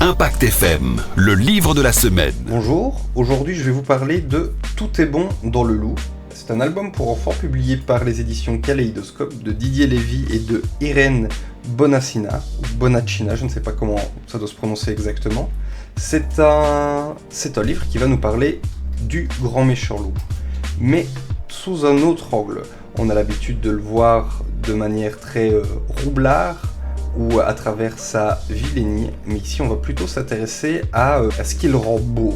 Impact FM, le livre de la semaine. Bonjour, aujourd'hui je vais vous parler de Tout est bon dans le loup. C'est un album pour enfants publié par les éditions Kaléidoscope de Didier Lévy et de Irène Bonacina, ou Bonacina, je ne sais pas comment ça doit se prononcer exactement. C'est un livre qui va nous parler du grand méchant loup, mais sous un autre angle. On a l'habitude de le voir de manière très roublard, ou à travers sa vilainie, mais ici on va plutôt s'intéresser à ce qu'il rend beau,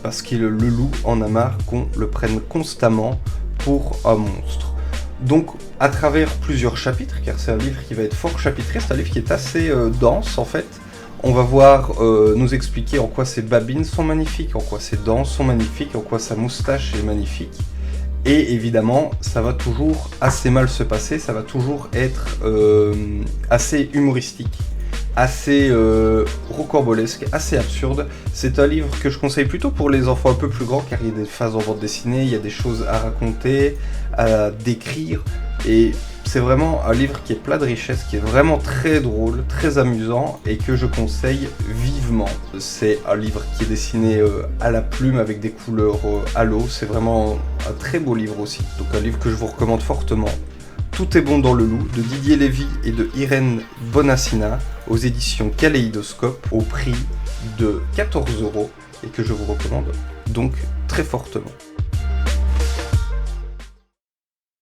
parce que le loup en a marre qu'on le prenne constamment pour un monstre. Donc à travers plusieurs chapitres, car c'est un livre qui va être fort chapitré, c'est un livre qui est assez dense en fait, on va voir nous expliquer en quoi ses babines sont magnifiques, en quoi ses dents sont magnifiques, en quoi sa moustache est magnifique. Et évidemment, ça va toujours assez mal se passer, ça va toujours être assez humoristique, assez rocambolesque, assez absurde. C'est un livre que je conseille plutôt pour les enfants un peu plus grands, car il y a des phases en bande dessinée, il y a des choses à raconter, à décrire, et c'est vraiment un livre qui est plein de richesse, qui est vraiment très drôle, très amusant, et que je conseille vivement. C'est un livre qui est dessiné à la plume avec des couleurs à l'eau, c'est vraiment un très beau livre aussi, donc un livre que je vous recommande fortement. Tout est bon dans le loup, de Didier Lévy et de Irène Bonacina, aux éditions Kaléidoscope, au prix de 14 €, et que je vous recommande donc très fortement.